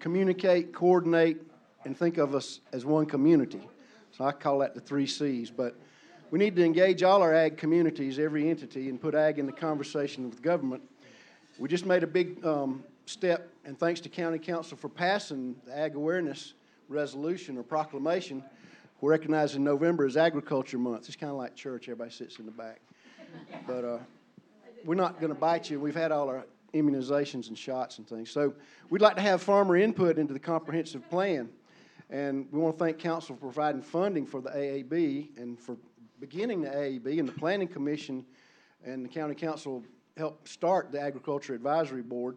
communicate, coordinate, and think of us as one community. So I call that the 3 C's. But we need to engage all our ag communities, every entity, and put ag in the conversation with government. We just made a big step, and thanks to County Council for passing the Ag Awareness Resolution or Proclamation, we're recognizing November as Agriculture Month. It's kind of like church, everybody sits in the back. But we're not going to bite you. We've had all our immunizations and shots and things. So we'd like to have farmer input into the comprehensive plan. And we want to thank Council for providing funding for the AAB and for beginning the AAB, and the Planning Commission and the County Council helped start the Agriculture Advisory Board.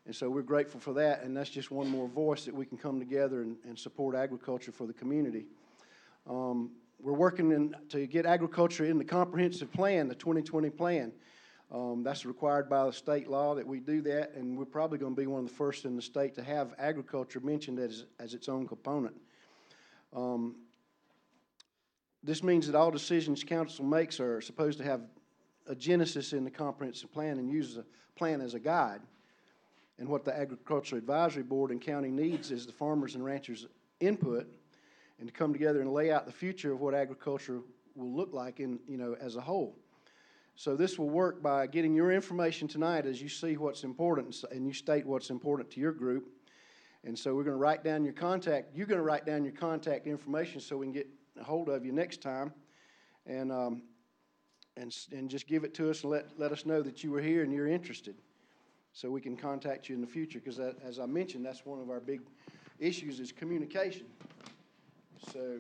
And so we're grateful for that, and that's just one more voice that we can come together and support agriculture for the community. We're working to get agriculture in the comprehensive plan, the 2020 plan. That's required by the state law that we do that, and we're probably going to be one of the first in the state to have agriculture mentioned as its own component. This means that all decisions council makes are supposed to have a genesis in the comprehensive plan and use the plan as a guide. And what the Agriculture Advisory Board and county needs is the farmers and ranchers' input, and to come together and lay out the future of what agriculture will look like as a whole. So this will work by getting your information tonight as you see what's important and you state what's important to your group. And so we're going to write down your contact. You're going to write down your contact information so we can get a hold of you next time, and just give it to us and let us know that you were here and you're interested, so we can contact you in the future. Because as I mentioned, that's one of our big issues is communication. So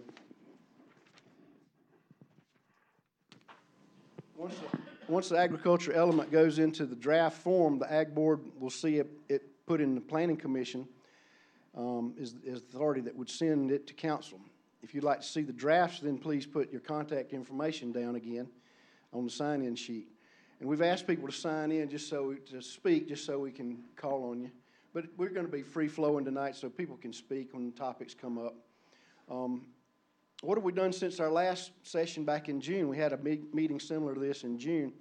once the agriculture element goes into the draft form, the Ag Board will see it put in the Planning Commission is the authority that would send it to council. If you'd like to see the drafts, then please put your contact information down again on the sign-in sheet. And we've asked people to sign in just so we can call on you. But we're going to be free-flowing tonight so people can speak when topics come up. What have we done since our last session back in June? We had a meeting similar to this in June.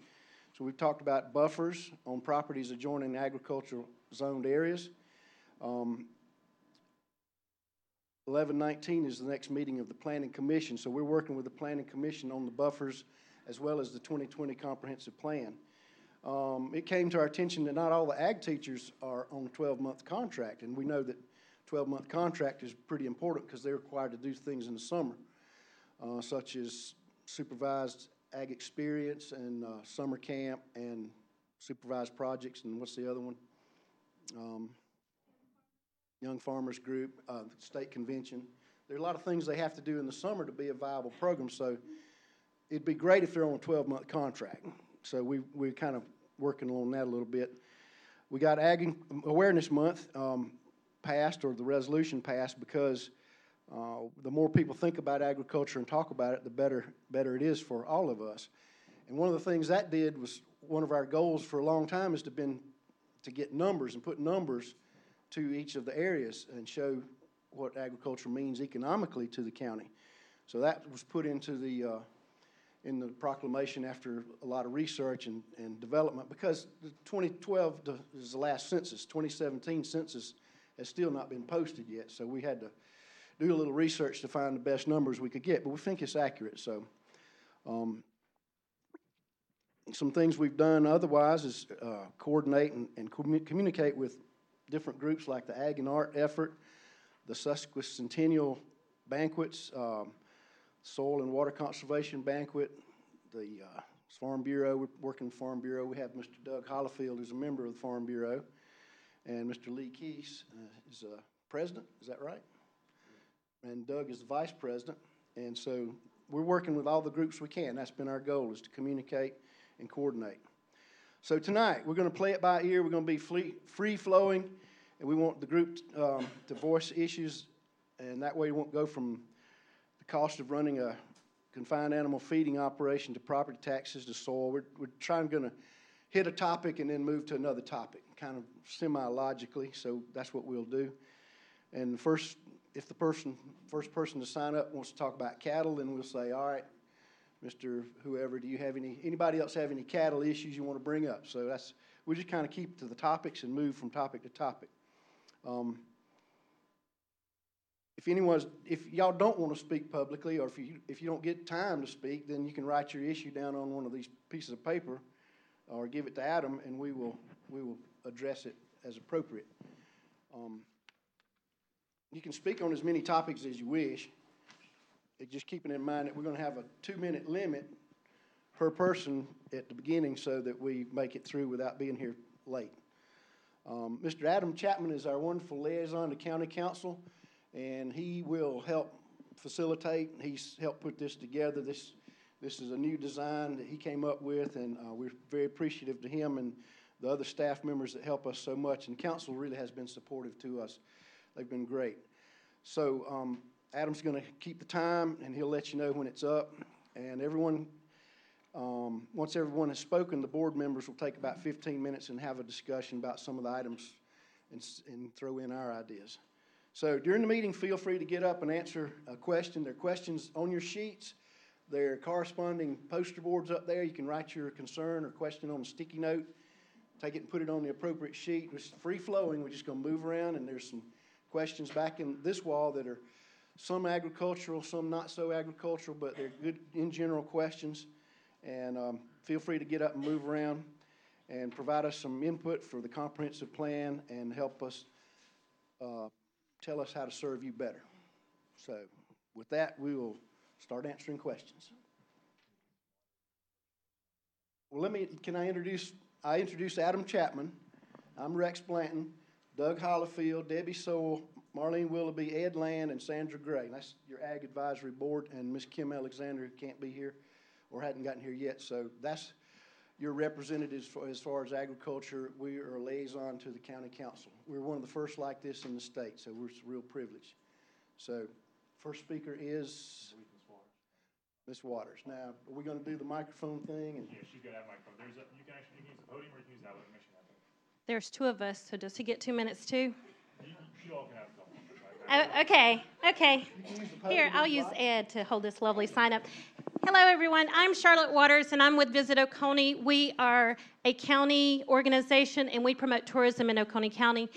So we've talked about buffers on properties adjoining agricultural zoned areas. 11/19 is the next meeting of the Planning Commission. So we're working with the Planning Commission on the buffers as well as the 2020 Comprehensive Plan. It came to our attention that not all the ag teachers are on a 12-month contract, and we know that 12-month contract is pretty important because they're required to do things in the summer, such as supervised ag experience and summer camp and supervised projects, and what's the other one? Young Farmers Group, state convention. There are a lot of things they have to do in the summer to be a viable program, so it'd be great if they're on a 12-month contract. So we're kind of working on that a little bit. We got Ag Awareness Month passed, or the resolution passed, because the more people think about agriculture and talk about it, the better it is for all of us. And one of the things that did was, one of our goals for a long time has been to get numbers and put numbers to each of the areas and show what agriculture means economically to the county. So that was put into the in the proclamation after a lot of research and development, because the 2012 is the last census. 2017 census has still not been posted yet, so we had to do a little research to find the best numbers we could get, but we think it's accurate. So some things we've done otherwise is coordinate and communicate with different groups like the Ag and Art Effort, the Sesquicentennial Banquets, Soil and Water Conservation Banquet, the Farm Bureau. We're working Farm Bureau. We have Mr. Doug Hollifield, who's a member of the Farm Bureau, and Mr. Lee Keese is president. Is that right? And Doug is the vice president. And so we're working with all the groups we can. That's been our goal, is to communicate and coordinate. So tonight, we're going to play it by ear. We're going to be free-flowing, and we want the group to voice issues, and that way we won't go from the cost of running a confined animal feeding operation to property taxes to soil. We're going to hit a topic and then move to another topic, kind of semi-logically, so that's what we'll do. And if the first person to sign up wants to talk about cattle, then we'll say, all right, Mr. Whoever, do you have anybody else have any cattle issues you want to bring up? So we just kind of keep to the topics and move from topic to topic. if y'all don't want to speak publicly, or if you don't get time to speak, then you can write your issue down on one of these pieces of paper, or give it to Adam, and we will address it as appropriate. You can speak on as many topics as you wish, just keeping in mind that we're going to have a 2-minute limit per person at the beginning so that we make it through without being here late. Mr. Adam Chapman is our wonderful liaison to County Council, and he will help facilitate. He's helped put this together. This is a new design that he came up with, and we're very appreciative to him and the other staff members that help us so much. And council really has been supportive to us. They've been great. So Adam's going to keep the time, and he'll let you know when it's up. And everyone, once everyone has spoken, the board members will take about 15 minutes and have a discussion about some of the items and throw in our ideas. So during the meeting, feel free to get up and answer a question. There are questions on your sheets. There are corresponding poster boards up there. You can write your concern or question on a sticky note, take it and put it on the appropriate sheet. It's free-flowing. We're just going to move around, and there's some questions back in this wall that are some agricultural, some not so agricultural, but they're good in general questions. And feel free to get up and move around and provide us some input for the comprehensive plan and help us tell us how to serve you better. So with that, we will start answering questions. Well, I introduce Adam Chapman. I'm Rex Blanton, Doug Hollifield, Debbie Sowell, Marlene Willoughby, Ed Land, and Sandra Gray. That's your Ag Advisory Board, and Miss Kim Alexander, who can't be here or hadn't gotten here yet. So that's your representatives as far as agriculture. We are a liaison to the county council. We're one of the first like this in the state, so it's a real privilege. So first speaker is Ms. Waters. Now, are we going to do the microphone thing? Yeah, she's going to have a microphone. You can use the podium or you can use that permission. There's 2 of us, so does he get 2 minutes too? You all can have a couple. Okay. Here, I'll use Ed to hold this lovely sign up. Hello, everyone. I'm Charlotte Waters, and I'm with Visit Oconee. We are a county organization, and we promote tourism in Oconee County.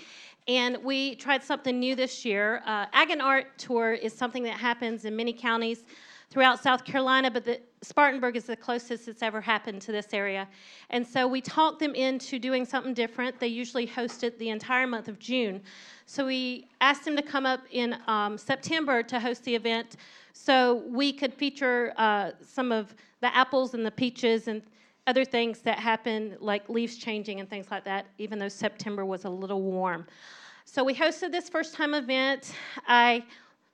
And we tried something new this year. Ag and Art Tour is something that happens in many counties throughout South Carolina, but Spartanburg is the closest it's ever happened to this area. And so we talked them into doing something different. They usually host it the entire month of June. So we asked them to come up in September to host the event so we could feature some of the apples and the peaches and other things that happen, like leaves changing and things like that, even though September was a little warm. So we hosted this first-time event. I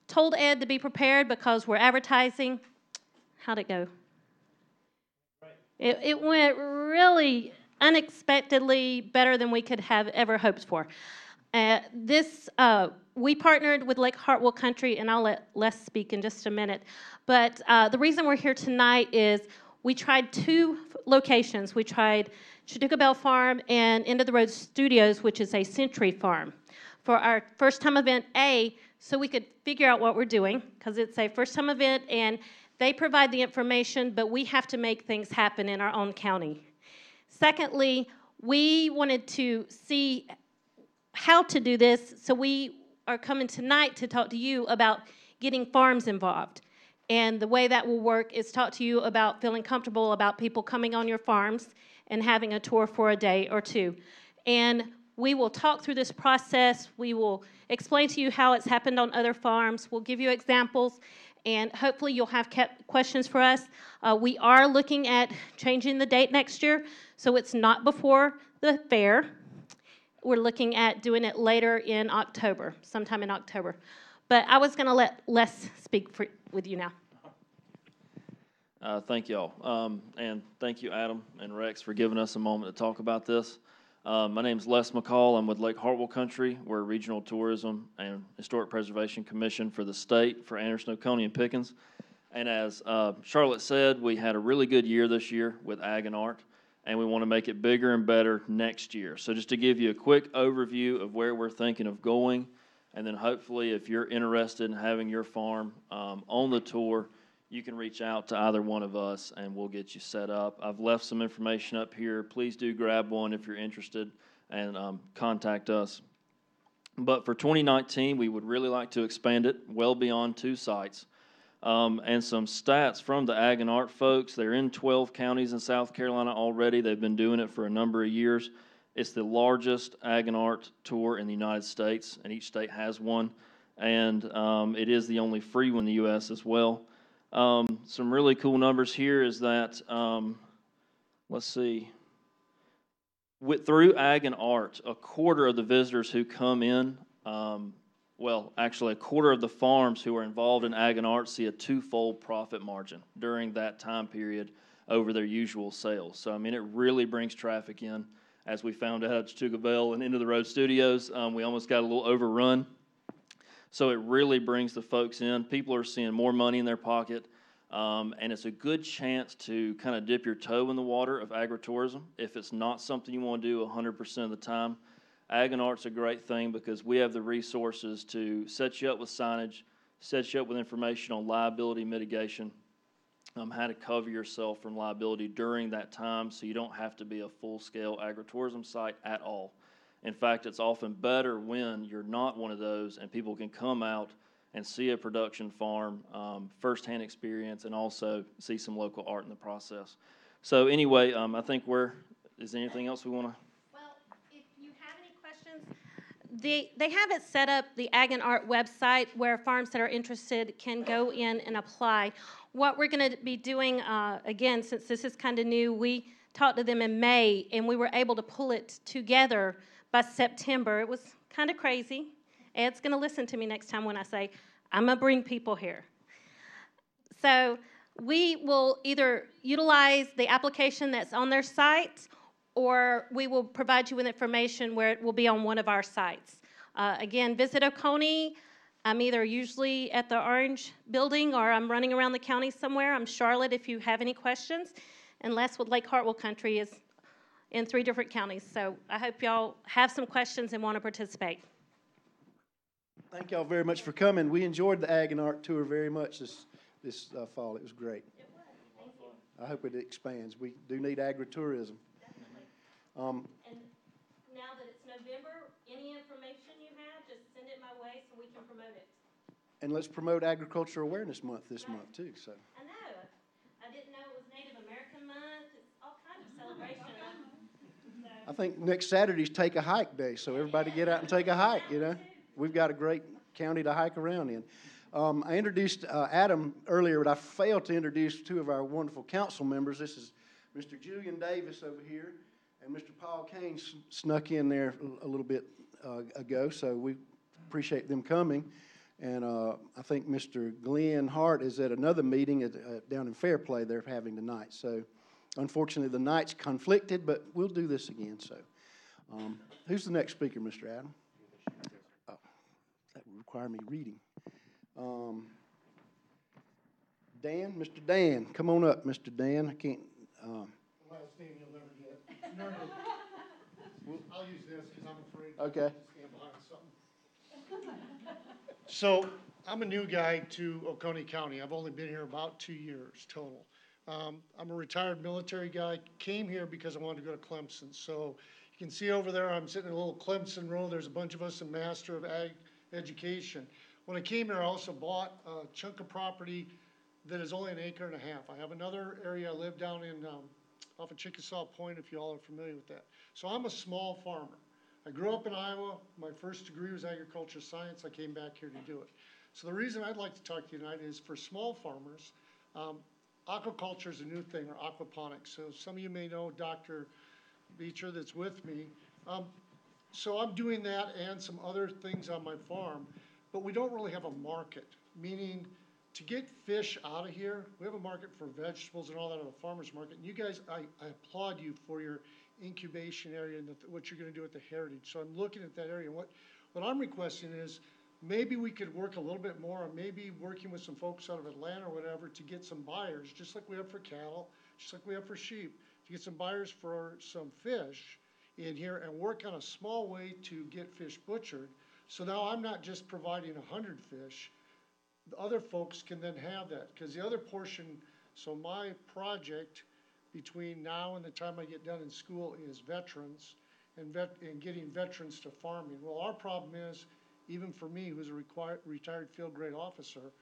told Ed to be prepared because we're advertising. How'd it go? It went really unexpectedly better than we could have ever hoped for. We partnered with Lake Hartwell Country, and I'll let Les speak in just a minute. But the reason we're here tonight is we tried 2 locations. We tried Chautauqua Bell Farm and End of the Road Studios, which is a century farm, for our first-time event so we could figure out what we're doing, because it's a first-time event, and they provide the information, but we have to make things happen in our own county. Secondly, we wanted to see how to do this, so we are coming tonight to talk to you about getting farms involved. And the way that will work is talk to you about feeling comfortable about people coming on your farms and having a tour for a day or 2. And we will talk through this process. We will explain to you how it's happened on other farms. We'll give you examples, and hopefully you'll have questions for us. We are looking at changing the date next year, so it's not before the fair. We're looking at doing it later in October, sometime in October. But I was going to let Les speak with you now. Thank you all. And thank you, Adam and Rex, for giving us a moment to talk about this. My name is Les McCall. I'm with Lake Hartwell Country. We're a regional tourism and historic preservation commission for the state for Anderson, Oconee, and Pickens. And as Charlotte said, we had a really good year this year with Ag and Art, and we want to make it bigger and better next year. So just to give you a quick overview of where we're thinking of going, and then hopefully if you're interested in having your farm on the tour, you can reach out to either one of us and we'll get you set up. I've left some information up here. Please do grab one if you're interested and contact us. But for 2019, we would really like to expand it well beyond 2 sites. And some stats from the Ag and Art folks. They're in 12 counties in South Carolina already. They've been doing it for a number of years. It's the largest Ag and Art tour in the United States, and each state has one. And it is the only free one in the U.S. as well. Some really cool numbers here is that, let's see, through Ag and Art, a quarter of the visitors who come in, actually a quarter of the farms who are involved in Ag and Art see a 2-fold profit margin during that time period over their usual sales. So, I mean, it really brings traffic in. As we found out at Chattooga Bell and Into the Road Studios, we almost got a little overrun. So it really brings the folks in. People are seeing more money in their pocket, and it's a good chance to kind of dip your toe in the water of agritourism. If it's not something you want to do 100% of the time, Ag and Art's a great thing because we have the resources to set you up with signage, set you up with information on liability mitigation, how to cover yourself from liability during that time so you don't have to be a full-scale agritourism site at all. In fact, it's often better when you're not one of those and people can come out and see a production farm, firsthand experience, and also see some local art in the process. So anyway, I think is there anything else we want to? Well, if you have any questions, they have it set up, the Ag and Art website, where farms that are interested can go in and apply. What we're going to be doing, again, since this is kind of new, we talked to them in May, and we were able to pull it together by September. It was kind of crazy. Ed's going to listen to me next time when I say, I'm going to bring people here. So we will either utilize the application that's on their site, or we will provide you with information where it will be on one of our sites. Again, visit Oconee. I'm either usually at the Orange building or I'm running around the county somewhere. I'm Charlotte if you have any questions. And Les with Lake Hartwell Country is in 3 different counties. So I hope y'all have some questions and want to participate. Thank y'all very much for coming. We enjoyed the Ag and Art tour very much this fall. It was great. It was. Thank you. I hope it expands. We do need agritourism. Definitely. Um, And now that it's November, any information you have, just send it my way so we can promote it. and let's promote Agriculture Awareness Month this month too. So I know. I didn't know it was Native American Month. It's all kinds of celebration. I think next Saturday's Take a Hike Day, so everybody get out and take a hike, you know. We've got a great county to hike around in. I introduced Adam earlier, but I failed to introduce 2 of our wonderful council members. This is Mr. Julian Davis over here, and Mr. Paul Kane snuck in there a little bit ago, so we appreciate them coming. And I think Mr. Glenn Hart is at another meeting down in Fairplay they're having tonight. So unfortunately, the nights conflicted, but we'll do this again. So who's the next speaker, Mr. Adam? Oh, that would require me reading. Dan, Mr. Dan, come on up, Mr. Dan. I can't. Last name you'll never get. Nerd. I'll use this because I'm afraid Okay. to stand behind something. So I'm a new guy to Oconee County. I've only been here about 2 years total. I'm a retired military guy. Came here because I wanted to go to Clemson. So you can see over there, I'm sitting in a little Clemson row. There's a bunch of us in Master of Ag Education. When I came here, I also bought a chunk of property that is only 1.5 acres. I have another area I live down in off of Chickasaw Point, if you all are familiar with that. So I'm a small farmer. I grew up in Iowa. My first degree was agriculture science. I came back here to do it. So the reason I'd like to talk to you tonight is for small farmers, aquaculture is a new thing, or aquaponics. So some of you may know Dr. Beecher that's with me. So I'm doing that and some other things on my farm, but we don't really have a market, meaning to get fish out of here, we have a market for vegetables and all that at a farmer's market. And you guys, I applaud you for your incubation area and what you're going to do at the Heritage. So I'm looking at that area. What I'm requesting is maybe we could work a little bit more, or maybe working with some folks out of Atlanta or whatever to get some buyers, just like we have for cattle, just like we have for sheep, to get some buyers for some fish in here and work on a small way to get fish butchered. So now I'm not just providing 100 fish. The other folks can then have that, because the other portion, so my project between now and the time I get done in school is veterans, and getting veterans to farming. Well, our problem is, even for me, who's a retired field grade officer,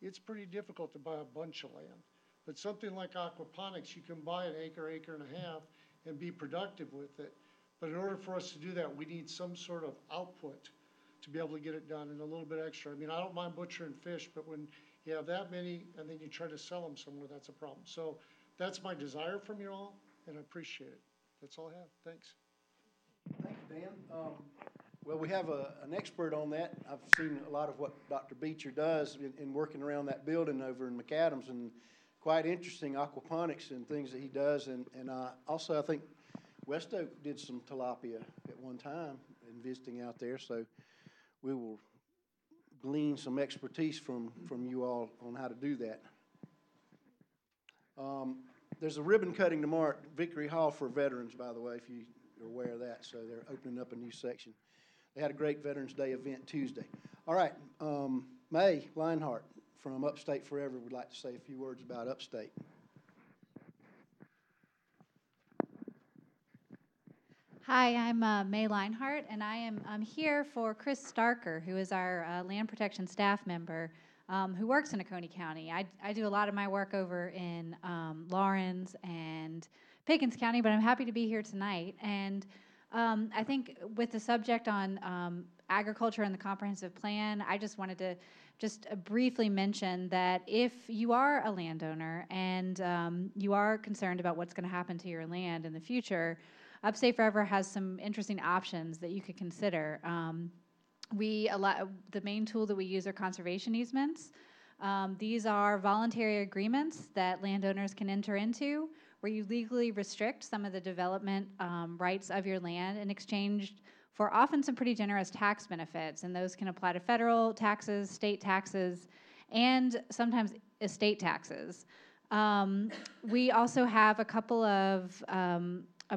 it's pretty difficult to buy a bunch of land. But something like aquaponics, you can buy an acre, acre and a half, and be productive with it. But in order for us to do that, we need some sort of output to be able to get it done, and a little bit extra. I mean, I don't mind butchering fish, but when you have that many and then you try to sell them somewhere, that's a problem. So that's my desire from you all, and I appreciate it. That's all I have. Thanks. Thank you, Dan. Well, we have an expert on that. I've seen a lot of what Dr. Beecher does in working around that building over in McAdams, and quite interesting aquaponics and things that he does. And also, I think West Oak did some tilapia at one time in visiting out there, so we will glean some expertise from you all on how to do that. There's a ribbon cutting tomorrow at Victory Hall for veterans, by the way, if you are aware of that. So they're opening up a new section. They had a great Veterans Day event Tuesday. All right, May Leinhart from Upstate Forever would like to say a few words about Upstate. Hi, I'm May Leinhart, and I'm here for Chris Starker, who is our land protection staff member who works in Oconee County. I do a lot of my work over in Lawrence and Pickens County, but I'm happy to be here tonight. And I think with the subject on agriculture and the comprehensive plan, I just wanted to briefly mention that if you are a landowner and you are concerned about what's going to happen to your land in the future, Upstate Forever has some interesting options that you could consider. The main tool that we use are conservation easements. These are voluntary agreements that landowners can enter into where you legally restrict some of the development rights of your land in exchange for often some pretty generous tax benefits, and those can apply to federal taxes, state taxes, and sometimes estate taxes. We also have a couple of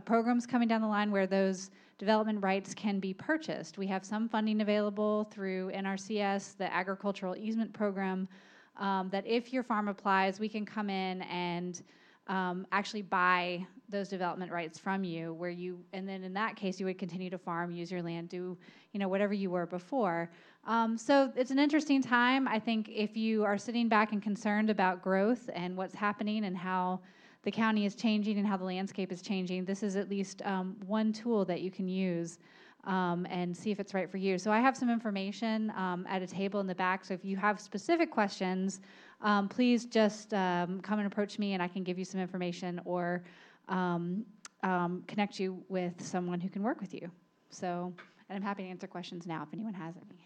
programs coming down the line where those development rights can be purchased. We have some funding available through NRCS, the Agricultural Easement Program, that if your farm applies, we can come in and actually buy those development rights from you, and then in that case, you would continue to farm, use your land, do whatever you were before. So it's an interesting time. I think if you are sitting back and concerned about growth and what's happening and how the county is changing and how the landscape is changing, this is at least one tool that you can use and see if it's right for you. So I have some information at a table in the back, so if you have specific questions, please just come and approach me and I can give you some information or connect you with someone who can work with you. So, and I'm happy to answer questions now if anyone has any.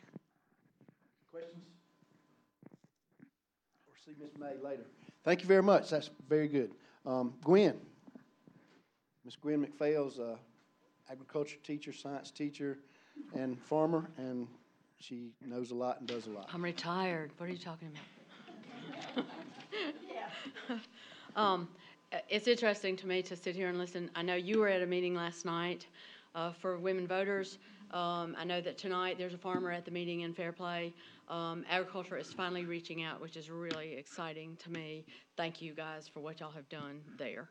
Questions? Or see Ms. May later. Thank you very much. That's very good. Gwen. Ms. Gwen McPhail's agriculture teacher, science teacher, and farmer, and she knows a lot and does a lot. I'm retired. What are you talking about? It's interesting to me to sit here and listen. I know you were at a meeting last night for women voters. I know that tonight there's a farmer at the meeting in Fairplay. Agriculture is finally reaching out, which is really exciting to me. Thank you guys for what y'all have done there.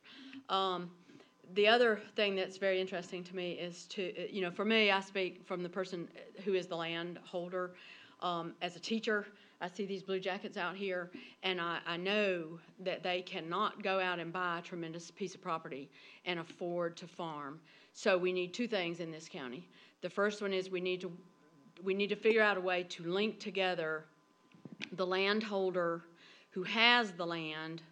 The other thing that's very interesting to me is for me, I speak from the person who is the landholder. As a teacher, I see these blue jackets out here, and I know that they cannot go out and buy a tremendous piece of property and afford to farm. So we need two things in this county. The first one is we need to figure out a way to link together the landholder who has the land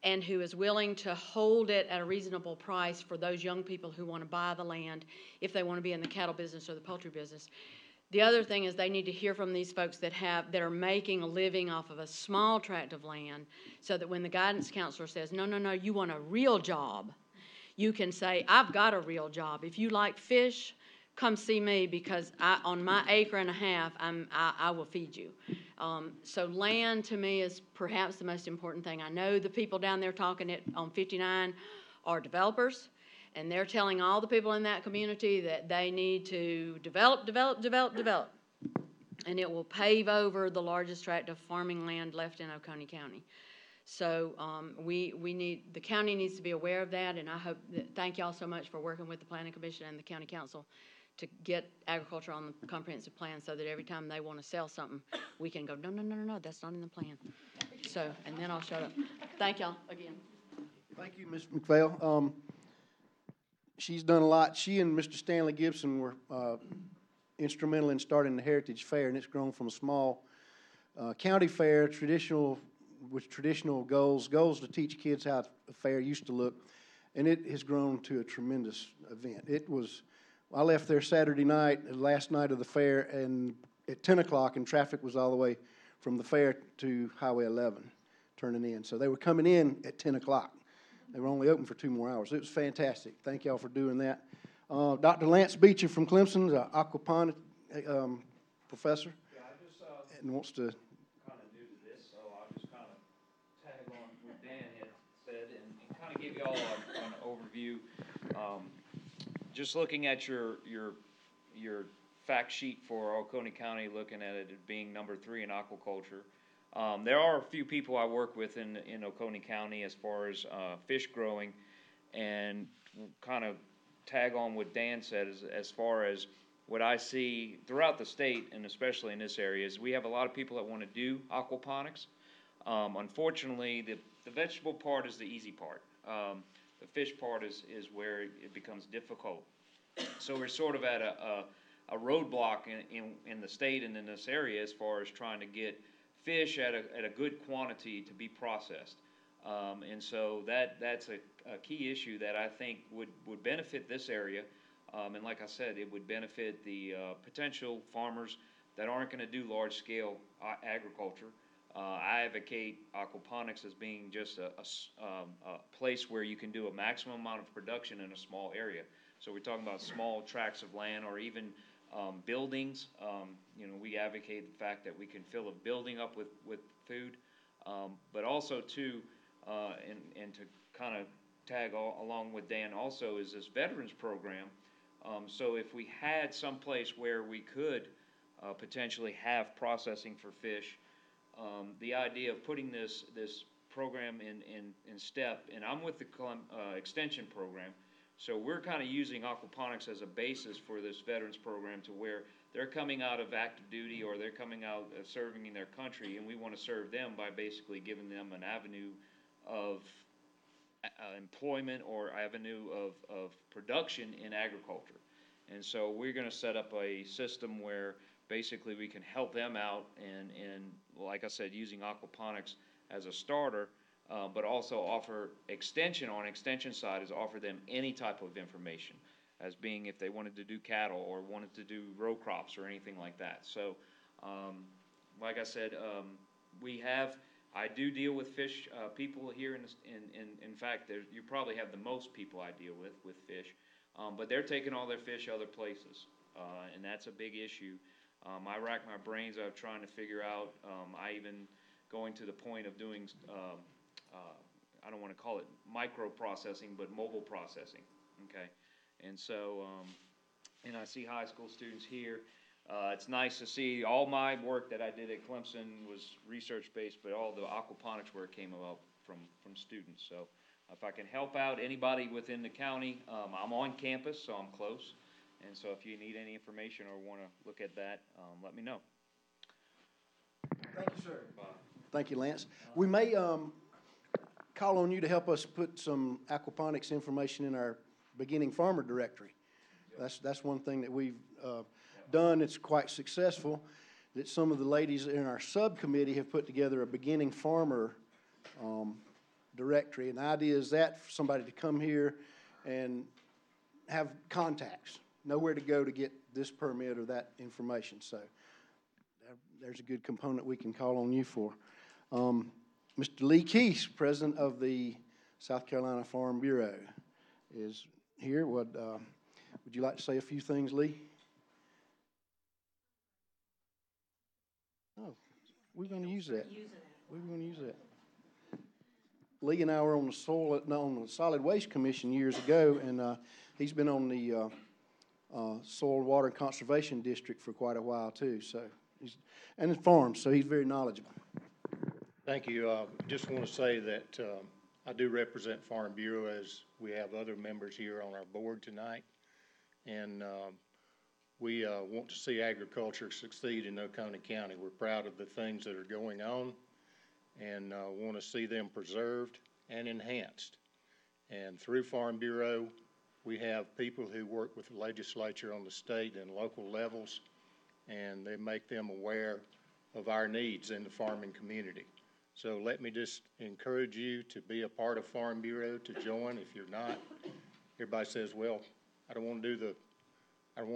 and who is willing to hold it at a reasonable price for those young people who want to buy the land if they want to be in the cattle business or the poultry business. The other thing is they need to hear from these folks that are making a living off of a small tract of land, so that when the guidance counselor says, no, you want a real job, you can say, I've got a real job. If you like fish, come see me, because on my acre and a half, I will feed you. So land to me is perhaps the most important thing. I know the people down there talking it on 59 are developers, and they're telling all the people in that community that they need to develop, and it will pave over the largest tract of farming land left in Oconee County. So the county needs to be aware of that, and I hope thank y'all so much for working with the Planning Commission and the County Council to get agriculture on the comprehensive plan so that every time they want to sell something, we can go, no, no, no, no, no, that's not in the plan. So, and then I'll shut up. Thank y'all again. Thank you, Ms. McPhail. She's done a lot. She and Mr. Stanley Gibson were instrumental in starting the Heritage Fair, and it's grown from a small county fair, with traditional goals to teach kids how a fair used to look, and it has grown to a tremendous event. I left there Saturday night, last night of the fair, and at 10 o'clock, and traffic was all the way from the fair to Highway 11 turning in. So they were coming in at 10 o'clock. They were only open for 2 more hours. It was fantastic. Thank y'all for doing that. Dr. Lance Beecher from Clemson, the aquaponics professor, and wants to. Kind of new to this, so I'll just kind of tag on what Dan had said and kind of give you all an overview. Just looking at your fact sheet for Oconee County, looking at it being number 3 in aquaculture. There are a few people I work with in Oconee County as far as fish growing, and kind of tag on what Dan said as far as what I see throughout the state, and especially in this area, is we have a lot of people that want to do aquaponics. Unfortunately, the vegetable part is the easy part. The fish part is where it becomes difficult. So we're sort of at a roadblock in the state and in this area as far as trying to get fish at a good quantity to be processed. And so that's a key issue that I think would benefit this area. And like I said, it would benefit the potential farmers that aren't going to do large-scale agriculture. I advocate aquaponics as being just a place where you can do a maximum amount of production in a small area. So we're talking about small tracts of land or even buildings. We advocate the fact that we can fill a building up with food, but also too, and to kind of tag along with Dan also is this veterans program. So if we had some place where we could potentially have processing for fish, the idea of putting this program in step, and I'm with the extension program, so we're kind of using aquaponics as a basis for this veterans program to where they're coming out of active duty or they're coming out serving in their country, and we want to serve them by basically giving them an avenue of employment or avenue of production in agriculture. And so we're going to set up a system where basically we can help them out and like I said, using aquaponics as a starter, but also offer extension on extension side is offer them any type of information as being if they wanted to do cattle or wanted to do row crops or anything like that. So like I said, I do deal with fish people here in fact, you probably have the most people I deal with fish, but they're taking all their fish other places, and that's a big issue. I rack my brains out trying to figure out, I even going to the point of doing, I don't want to call it micro processing, but mobile processing, okay? And so, and I see high school students here. It's nice to see all my work that I did at Clemson was research-based, but all the aquaponics work came about from students. So if I can help out anybody within the county, I'm on campus, so I'm close. And so if you need any information or want to look at that, let me know. Thank you, sir. Thank you, Lance. We may call on you to help us put some aquaponics information in our beginning farmer directory. That's one thing that we've done. It's quite successful. That some of the ladies in our subcommittee have put together a beginning farmer directory. And the idea is that for somebody to come here and have contacts, know where to go to get this permit or that information. So there's a good component we can call on you for. Mr. Lee Keese, president of the South Carolina Farm Bureau, is here. Would you like to say a few things, Lee? Oh, we're going to use that. We're going to use that. Lee and I were on the Solid Waste Commission years ago, and he's been on the Soil, Water, and Conservation District for quite a while too. So and farms, so he's very knowledgeable. Thank you. Just want to say that I do represent Farm Bureau, as we have other members here on our board tonight. And we want to see agriculture succeed in Oconee County. We're proud of the things that are going on and want to see them preserved and enhanced. And through Farm Bureau, we have people who work with the legislature on the state and local levels, and they make them aware of our needs in the farming community. So let me just encourage you to be a part of Farm Bureau, to join. If you're not, everybody says, well, I don't want to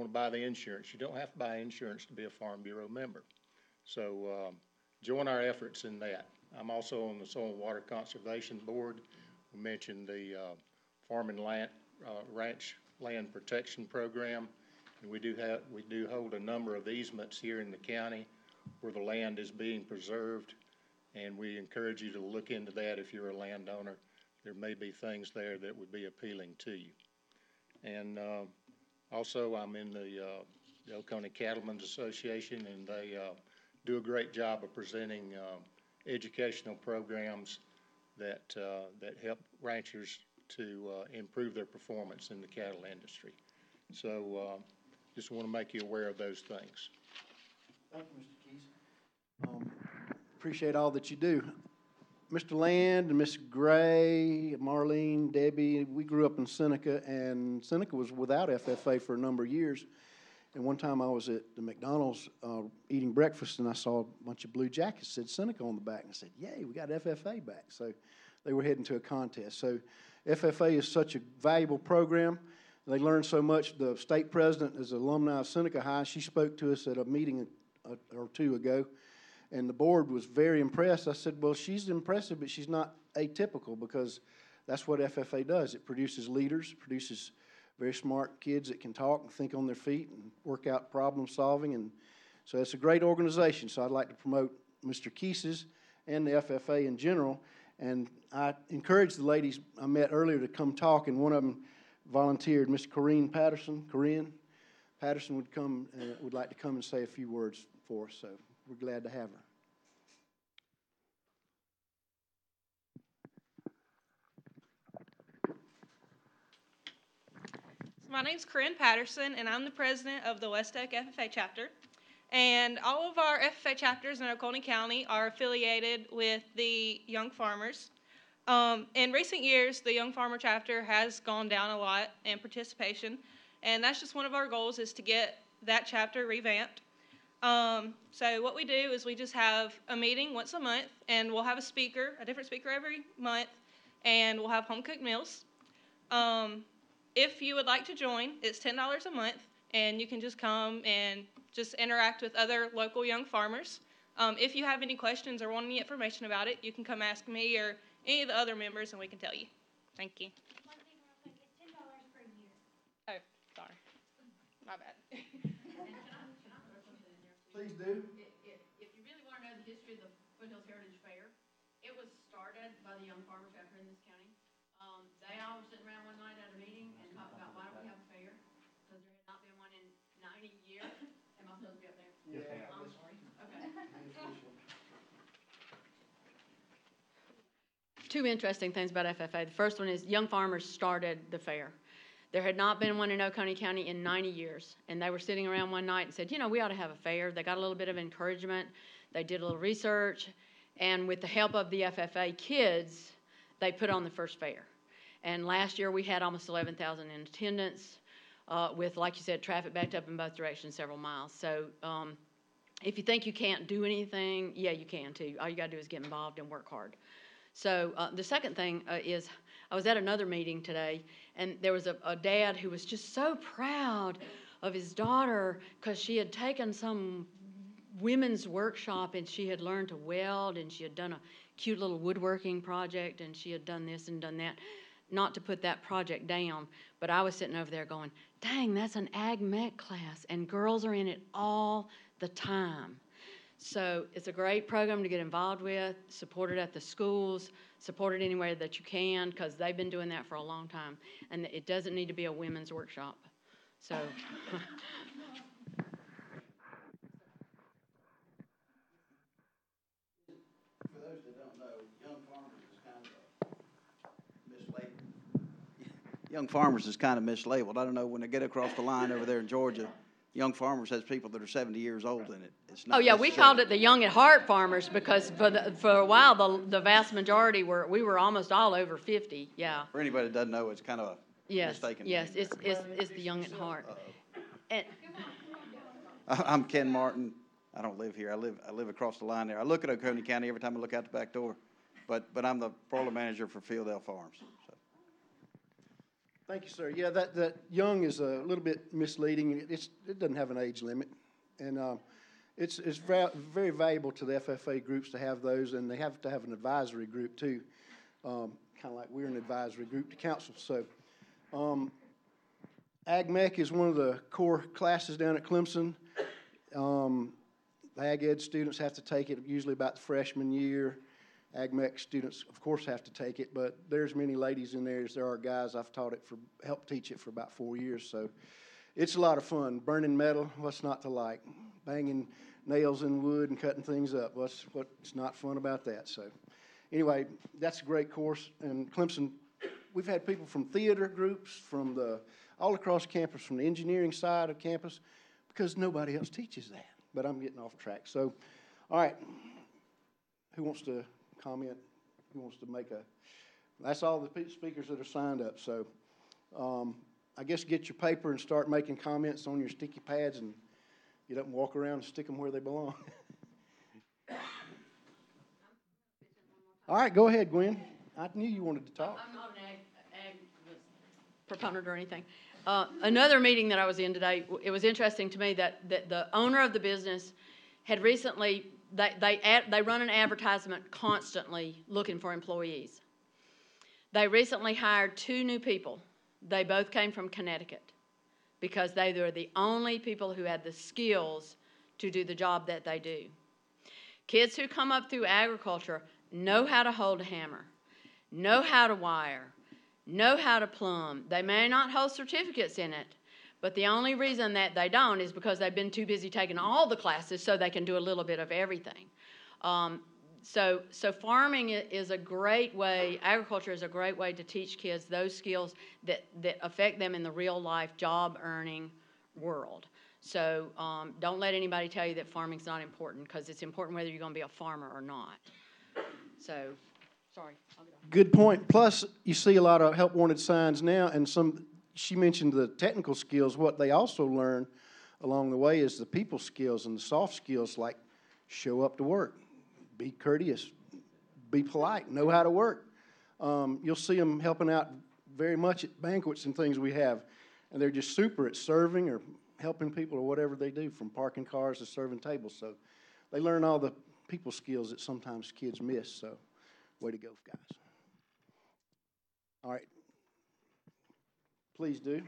buy the insurance. You don't have to buy insurance to be a Farm Bureau member. So join our efforts in that. I'm also on the Soil and Water Conservation Board. We mentioned the Farm and Ranch Land Protection Program. And we do hold a number of easements here in the county where the land is being preserved. And we encourage you to look into that if you're a landowner. There may be things there that would be appealing to you. And also, I'm in the Oconee Cattlemen's Association, and they do a great job of presenting educational programs that help ranchers to improve their performance in the cattle industry. So just want to make you aware of those things. Thank you, Mr. Keys. Appreciate all that you do. Mr. Land and Miss Gray, Marlene, Debbie, we grew up in Seneca, and Seneca was without FFA for a number of years. And one time I was at the McDonald's eating breakfast, and I saw a bunch of blue jackets that said Seneca on the back, and I said, yay, we got FFA back. So they were heading to a contest. So FFA is such a valuable program. They learn so much. The state president is an alumni of Seneca High. She spoke to us at a meeting or two ago, and the board was very impressed. I said, well, she's impressive, but she's not atypical, because that's what FFA does. It produces leaders, produces very smart kids that can talk and think on their feet and work out problem solving. And so it's a great organization. So I'd like to promote Mr. Keeses and the FFA in general. And I encouraged the ladies I met earlier to come talk, and one of them volunteered, Miss Corinne Patterson. Corinne Patterson would like to come and say a few words for us. So we're glad to have her. My name's Corinne Patterson, and I'm the president of the West Oak FFA chapter. And all of our FFA chapters in Oconee County are affiliated with the Young Farmers. In recent years, the Young Farmer chapter has gone down a lot in participation, and that's just one of our goals, is to get that chapter revamped. So what we do is we just have a meeting once a month, and we'll have a different speaker every month, and we'll have home-cooked meals. If you would like to join, it's $10 a month, and you can just come and just interact with other local young farmers. If you have any questions or want any information about it, you can come ask me or any of the other members, and we can tell you. Thank you. One thing real quick, it's $10 per year. Oh, sorry. My bad. Please do. If you really want to know the history of the Foothills Heritage Fair, it was started by the Young Farmer chapter in this county. They all were sitting around one night at a meeting and talked about, why don't we have a fair? Because there had not been one in 90 years. Am I supposed to be up there? Yeah. I'm sorry. Okay. Two interesting things about FFA. The first one is Young Farmers started the fair. There had not been one in Oconee County in 90 years, and they were sitting around one night and said, you know, we ought to have a fair. They got a little bit of encouragement. They did a little research, and with the help of the FFA kids, they put on the first fair. And last year we had almost 11,000 in attendance with, like you said, traffic backed up in both directions several miles. So if you think you can't do anything, yeah, you can too. All you got to do is get involved and work hard. So the second thing is, I was at another meeting today, and there was a dad who was just so proud of his daughter because she had taken some women's workshop and she had learned to weld, and she had done a cute little woodworking project, and she had done this and done that. Not to put that project down, but I was sitting over there going, dang, that's an ag mech class, and girls are in it all the time. So it's a great program to get involved with, support it at the schools, support it anywhere that you can, because they've been doing that for a long time. And it doesn't need to be a women's workshop. So. For those that don't don't know, young farmers is kind of mislabeled. Young farmers is kind of mislabeled. I don't know, when they get across the line over there in Georgia, young farmers has people that are 70 years old in it. It's not Oh, yeah, we necessarily- called it the young at heart farmers because for a while, the vast majority we were almost all over 50, yeah. For anybody that doesn't know, it's kind of a Yes, mistaken. yes, name. it's the young at heart. And, I'm Ken Martin. I don't live here. I live across the line there. I look at Oconee County every time I look out the back door, but I'm the broiler manager for Fieldale Farms. So. Thank you, sir. Yeah, that young is a little bit misleading. It doesn't have an age limit, and it's very valuable to the FFA groups to have those, and they have to have an advisory group too, kind of like we're an advisory group to council. So, AgMech is one of the core classes down at Clemson. Ag Ed students have to take it usually about the freshman year. AgMech students, of course, have to take it, but there's many ladies in there as there are guys. I've helped teach it for about 4 years, so it's a lot of fun. Burning metal, what's not to like? Banging nails in wood and cutting things up. What's not fun about that? So anyway, that's a great course. And Clemson, we've had people from theater groups, from all across campus, from the engineering side of campus, because nobody else teaches that. But I'm getting off track. So, all right, who wants to comment? Who wants to that's all the speakers that are signed up. So I guess get your paper and start making comments on your sticky pads and get up and walk around and stick them where they belong. All right, go ahead, Gwen. I knew you wanted to talk. I'm not an ag proponent or anything. Another meeting that I was in today, it was interesting to me that the owner of the business had recently, they run an advertisement constantly looking for employees. They recently hired 2 new people. They both came from Connecticut because they were the only people who had the skills to do the job that they do. Kids who come up through agriculture know how to hold a hammer, know how to wire, know how to plumb. They may not hold certificates in it, but the only reason that they don't is because they've been too busy taking all the classes so they can do a little bit of everything. So farming is a great way, agriculture is a great way to teach kids those skills that affect them in the real life job earning world. So don't let anybody tell you that farming's not important, because it's important whether you're going to be a farmer or not. So, sorry. Good point. Plus, you see a lot of help wanted signs now, and she mentioned the technical skills. What they also learn along the way is the people skills and the soft skills, like show up to work, be courteous, be polite, know how to work. You'll see them helping out very much at banquets and things we have, and they're just super at serving or helping people or whatever they do, from parking cars to serving tables. So they learn all the people skills that sometimes kids miss. So way to go, guys. All right. Please do.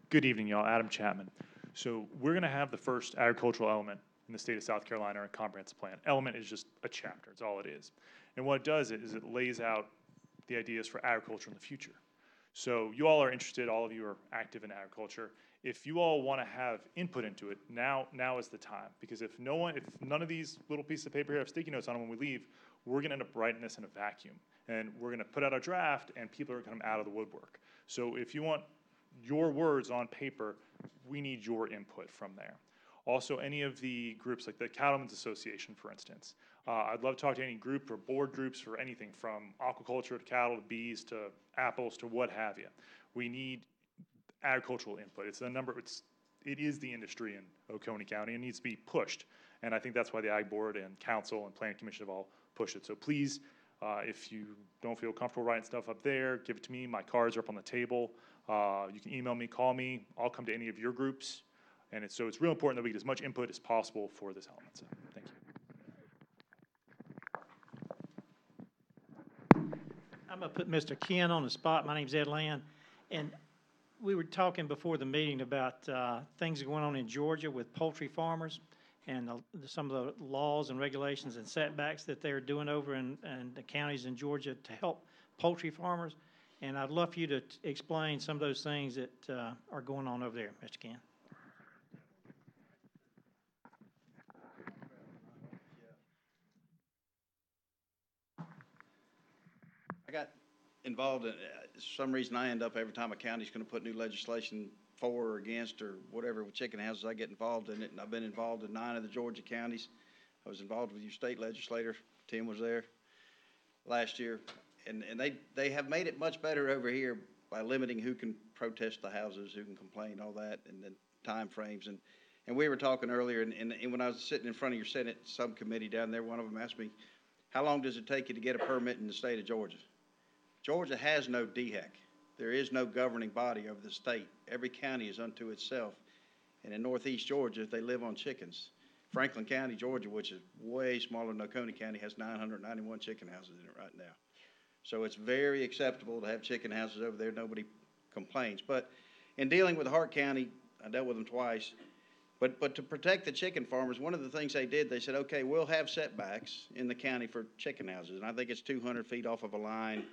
Good evening, y'all. Adam Chapman. So we're going to have the first agricultural element in the state of South Carolina in a comprehensive plan. Element is just a chapter. It's all it is. And what it does is it lays out the ideas for agriculture in the future. So you all are interested, all of you are active in agriculture. If you all want to have input into it, now is the time. Because if none of these little pieces of paper here have sticky notes on them when we leave, we're going to end up writing this in a vacuum. And we're going to put out a draft, and people are going to come out of the woodwork. So if you want your words on paper, we need your input from there. Also, any of the groups, like the Cattlemen's Association, for instance. I'd love to talk to any group or board groups for anything from aquaculture to cattle to bees to apples to what have you. We need agricultural input. It is the industry in Oconee County and needs to be pushed. And I think that's why the Ag Board and Council and Planning Commission have all pushed it. So please, if you don't feel comfortable writing stuff up there, give it to me. My cards are up on the table. You can email me, call me. I'll come to any of your groups. And so it's real important that we get as much input as possible for this element. So thank you. I'm going to put Mr. Ken on the spot. My name's Ed Land. And we were talking before the meeting about things going on in Georgia with poultry farmers and some of the laws and regulations and setbacks that they're doing over in the counties in Georgia to help poultry farmers. And I'd love for you to explain some of those things that are going on over there, Mr. Ken. I got involved in, some reason I end up, every time a county's gonna put new legislation for or against or whatever with chicken houses, I get involved in it, and I've been involved in 9 of the Georgia counties. I was involved with your state legislator, Tim was there last year, and they have made it much better over here by limiting who can protest the houses, who can complain, all that, and then timeframes. And we were talking earlier, and when I was sitting in front of your Senate subcommittee down there, one of them asked me, how long does it take you to get a permit in the state of Georgia? Georgia has no DHEC. There is no governing body over the state. Every county is unto itself. And in northeast Georgia, they live on chickens. Franklin County, Georgia, which is way smaller than Oconee County, has 991 chicken houses in it right now. So it's very acceptable to have chicken houses over there. Nobody complains. But in dealing with Hart County, I dealt with them twice. But to protect the chicken farmers, one of the things they did, they said, okay, we'll have setbacks in the county for chicken houses. And I think it's 200 feet off of a line,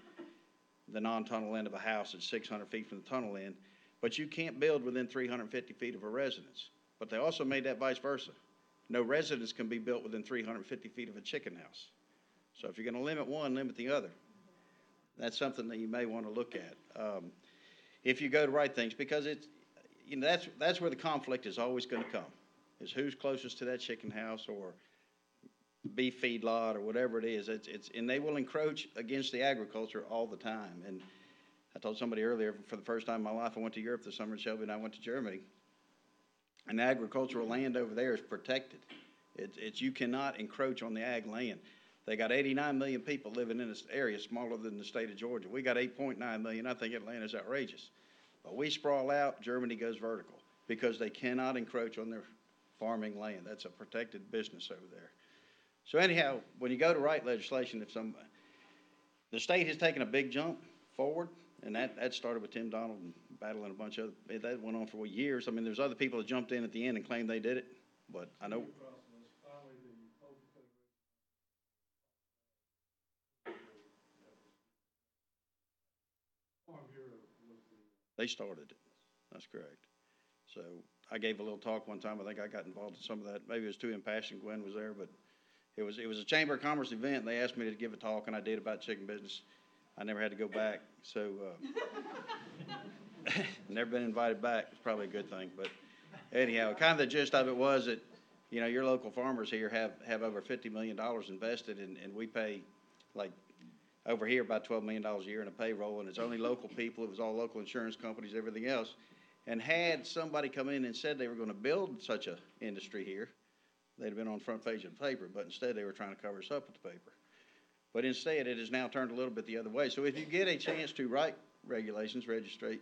the non-tunnel end of a house is 600 feet from the tunnel end. But you can't build within 350 feet of a residence. But they also made that vice versa. No residence can be built within 350 feet of a chicken house. So if you're going to limit one, limit the other. That's something that you may want to look at if you go to write things, because it's, you know, that's where the conflict is always going to come, is who's closest to that chicken house or beef feedlot or whatever it is. And they will encroach against the agriculture all the time. And I told somebody earlier, for the first time in my life, I went to Europe this summer. Shelby and I went to Germany. And the agricultural land over there is protected. You cannot encroach on the ag land. They got 89 million people living in this area, smaller than the state of Georgia. We got 8.9 million. I think Atlanta's outrageous. But we sprawl out, Germany goes vertical because they cannot encroach on their farming land. That's a protected business over there. So anyhow, when you go to write legislation, the state has taken a big jump forward, and that started with Tim Donald and battling a bunch of other, that went on for years. I mean, there's other people that jumped in at the end and claimed they did it, but I know. They started it. That's correct. So I gave a little talk one time. I think I got involved in some of that. Maybe it was too impassioned. Gwen was there, but it was a Chamber of Commerce event. And they asked me to give a talk, and I did about chicken business. I never had to go back. So never been invited back. It's probably a good thing. But anyhow, kind of the gist of it was that, you know, your local farmers here have over $50 million invested, and we pay like over here about $12 million a year in a payroll, and it's only local people. It was all local insurance companies, everything else. And had somebody come in and said they were going to build such a industry here, they'd have been on the front page of the paper, but instead they were trying to cover us up with the paper. But instead, it has now turned a little bit the other way. So if you get a chance to write regulations, registrate,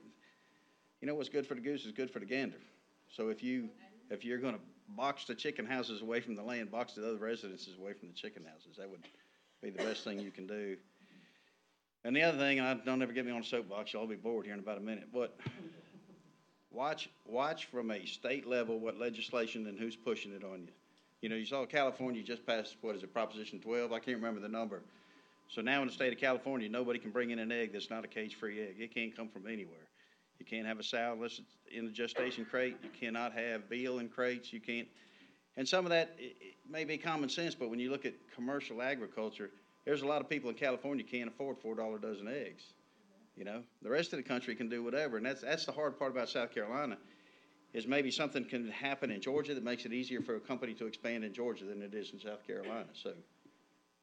you know what's good for the goose is good for the gander. So if you're going to box the chicken houses away from the land, box the other residences away from the chicken houses, that would be the best thing you can do. And the other thing, don't ever get me on a soapbox, y'all will be bored here in about a minute, but watch from a state level what legislation and who's pushing it on you. You know, you saw California just passed, what is it, Proposition 12? I can't remember the number. So now in the state of California, nobody can bring in an egg that's not a cage-free egg. It can't come from anywhere. You can't have a sow unless it's in the gestation crate. You cannot have veal in crates. You can't. And some of that it may be common sense, but when you look at commercial agriculture, there's a lot of people in California can't afford $4 a dozen eggs. You know, the rest of the country can do whatever, and that's the hard part about South Carolina, is maybe something can happen in Georgia that makes it easier for a company to expand in Georgia than it is in South Carolina. So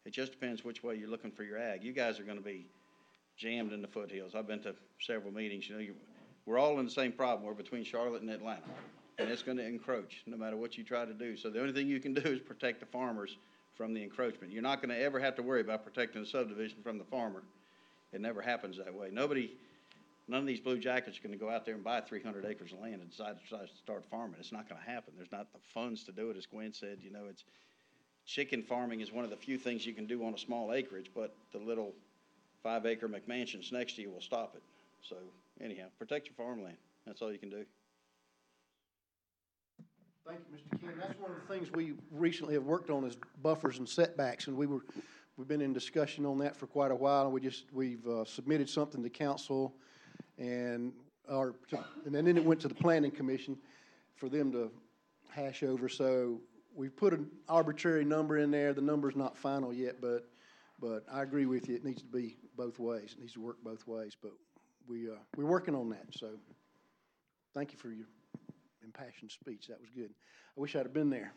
it just depends which way you're looking for your ag. You guys are going to be jammed in the foothills. I've been to several meetings. You know, we're all in the same problem. We're between Charlotte and Atlanta, and it's going to encroach no matter what you try to do. So the only thing you can do is protect the farmers from the encroachment. You're not going to ever have to worry about protecting a subdivision from the farmer. It never happens that way. None of these blue jackets are going to go out there and buy 300 acres of land and decide to start farming. It's not going to happen. There's not the funds to do it. As Gwen said, you know, chicken farming is one of the few things you can do on a small acreage, but the little 5-acre McMansions next to you will stop it. So anyhow, protect your farmland. That's all you can do. Thank you, Mr. King. That's one of the things we recently have worked on is buffers and setbacks, and we've been in discussion on that for quite a while. And we've submitted something to council, and then it went to the planning commission for them to hash over. So we've put an arbitrary number in there. The number's not final yet, but But I agree with you, it needs to be both ways, it needs to work both ways, but we're working on that, so thank you for your impassioned speech, that was good. I wish I'd have been there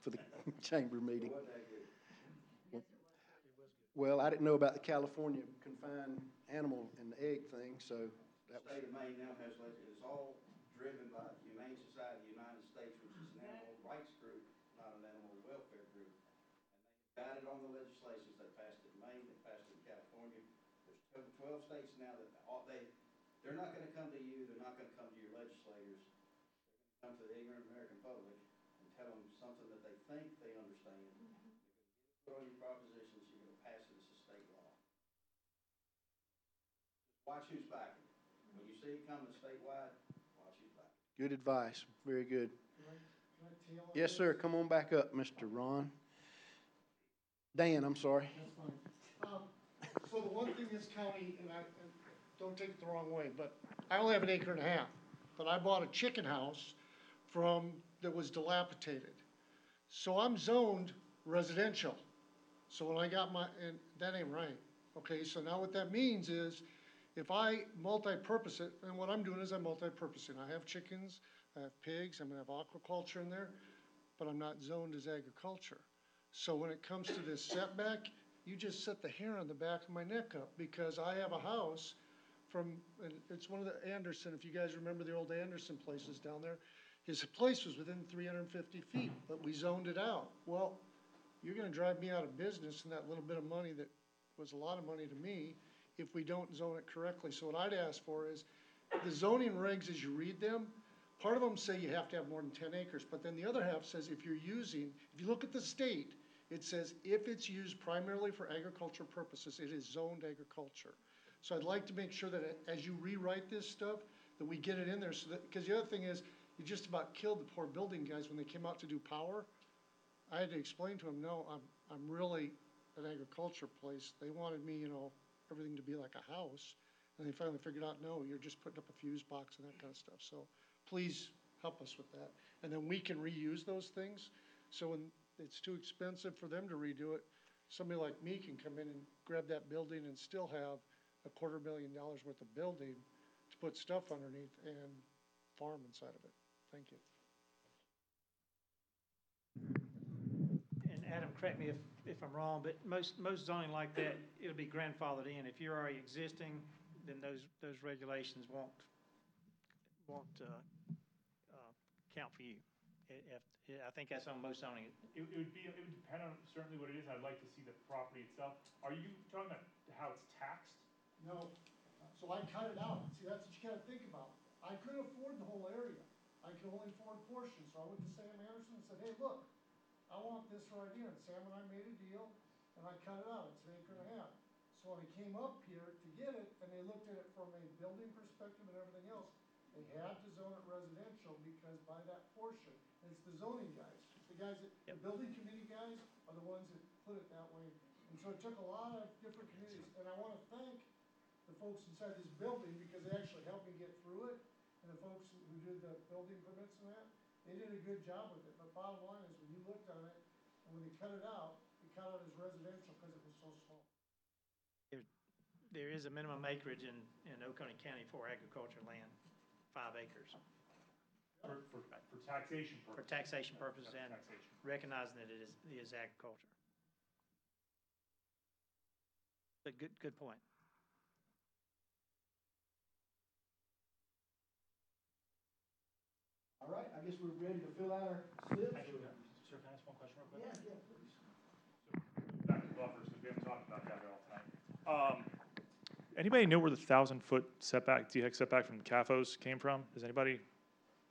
for the chamber meeting. Well, I didn't know about the California confined animal and the egg thing, so The state of Maine now has, it's all driven by the Humane Society of the United States, which is an animal rights group, not an animal welfare group. And they got it on the legislations, they passed it in Maine, they passed it in California. There's 12 states now that they're not gonna come to you, they're not gonna come to your legislators. They're gonna come to the ignorant American public and tell them something that they think they understand. They're gonna put on your propositions, you're gonna pass it as a state law. Watch who's backing it. When you see it coming statewide, watch who's backing it. good advice, very good. Can I tail on Yes, this? sir, come on back up, Mr. Ron. Dan, I'm sorry. That's fine. So the one thing this county, and don't take it the wrong way, but I only have an acre and a half, but I bought a chicken house that was dilapidated. So I'm zoned residential. So when I got and that ain't right. Okay, so now what that means is, if I multi-purpose it, and what I'm doing is I'm multi-purposing. I have chickens, I have pigs, I'm gonna have aquaculture in there, but I'm not zoned as agriculture. So when it comes to this setback, you just set the hair on the back of my neck up, because I have a house and it's one of the Anderson, if you guys remember the old Anderson places down there, his place was within 350 feet, but we zoned it out. Well, you're gonna drive me out of business, and that little bit of money that was a lot of money to me, if we don't zone it correctly. So what I'd ask for is, the zoning regs, as you read them, part of them say you have to have more than 10 acres, but then the other half says if you look at the state, it says if it's used primarily for agricultural purposes, it is zoned agriculture. So I'd like to make sure that as you rewrite this stuff, that we get it in there, so that, because the other thing is, you just about killed the poor building guys when they came out to do power. I had to explain to them, no, I'm really an agriculture place. They wanted me, everything to be like a house. And they finally figured out, no, you're just putting up a fuse box and that kind of stuff. So please help us with that. And then we can reuse those things. So when it's too expensive for them to redo it, somebody like me can come in and grab that building and still have $250,000 worth of building to put stuff underneath and farm inside of it. Thank you. And Adam, correct me if I'm wrong, but most zoning like that, it'll be grandfathered in. If you're already existing, then those regulations won't count for you. I think that's on most zoning. It would depend on certainly what it is. I'd like to see the property itself. Are you talking about how it's taxed? No, so I cut it out. See, that's what you gotta think about. I couldn't afford the whole area. I could only afford portions, so I went to Sam Anderson and said, hey, look, I want this right here. And Sam and I made a deal, and I cut it out. It's an acre and a half. So when I came up here to get it, and they looked at it from a building perspective and everything else, they had to zone it residential, because by that portion, and it's the zoning guys, the guys the building committee guys are the ones that put it that way. And so it took a lot of different committees, and I wanna thank the folks inside this building, because they actually helped me get through it, and the folks who did the building permits and that, they did a good job with it. But bottom line is, when you looked on it, and when they cut it out as residential because it was so small. There is a minimum acreage in Oconee County for agricultural land, 5 acres. For taxation purposes. For taxation purposes and Taxation. recognizing that it is agriculture. But good point. All right, I guess we're ready to fill out our slips. Sir, can I ask one question real quick? Yeah, please. Back to buffers, because we haven't talked about that at all tonight. Anybody know where the 1,000-foot setback, DHEC setback from CAFOs came from? Does anybody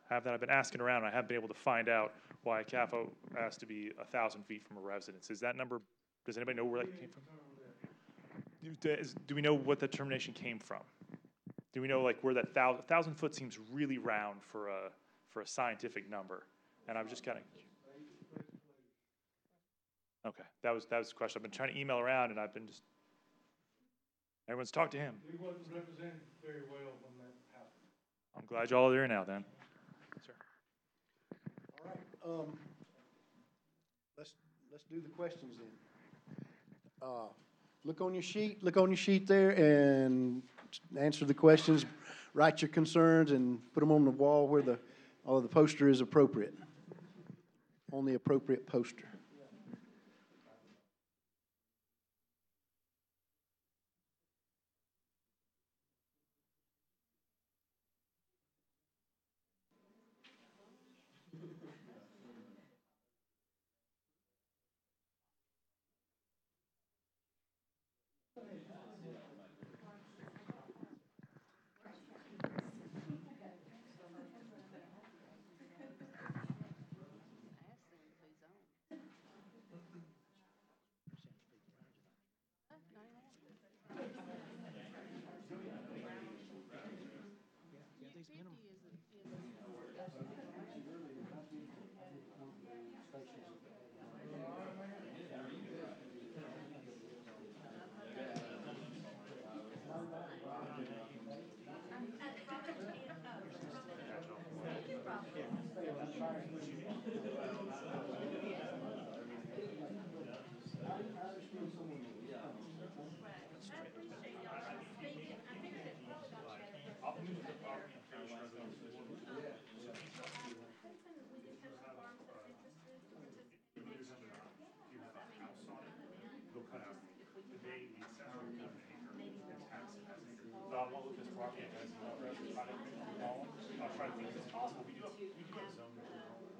have that? I've been asking around, and I haven't been able to find out why a CAFO has to be 1,000 feet from a residence. Is that number, does anybody know where that came from? Do we know what the determination came from? Do we know like where that 1,000 foot seems really round for a scientific number? And I'm just kind of, okay, that was the question. I've been trying to email around, and I've been just, everyone's talked to him. He wasn't represented very well when that happened. I'm glad y'all are there now then. Sir. All right, let's do the questions then. look on your sheet there and answer the questions, write your concerns, and put them on the wall where the poster is appropriate, on the appropriate poster.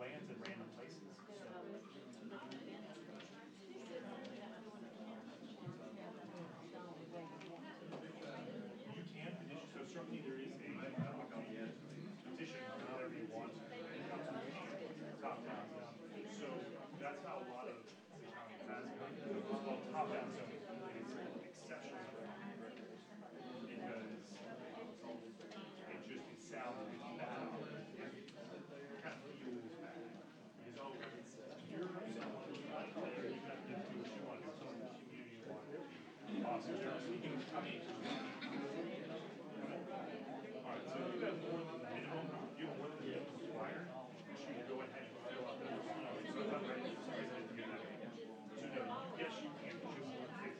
Lands in random places. You can petition, so certainly there is a petition, whatever you want. Top down. So that's how a lot of the county has it. Well, top down zoning is exceptionally because it sounds bad. It kind of feels bad. Because, oh, you're someone who's not there, you have to do what you want to do, some community you want to do. Awesome. I mean, all right, so you have more than the minimum, you have more than the minimum required, you should go ahead and fill out that form. So if I'm ready, for some reason I didn't do that. So no, yes, you can, but you have more than 50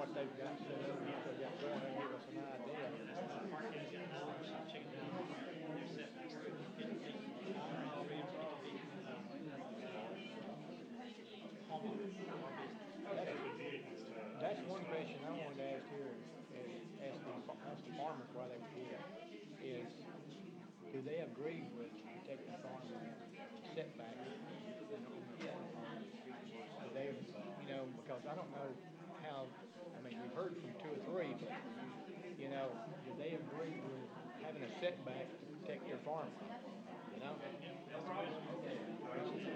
what they've got set up, what they've got going, and give us an idea. That's one question I wanted to ask here, ask the farmers why they would do that, is, do they agree with taking the farmland setbacks? Do they, because I don't know how, we've heard from two or three, but, do they agree with having a setback to protect their farmland?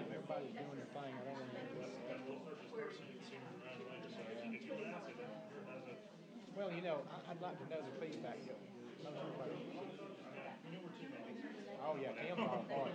Everybody's doing their thing, I don't want to interrupt. Well, I'd like to know the feedback. Oh, yeah, Tim's all for it.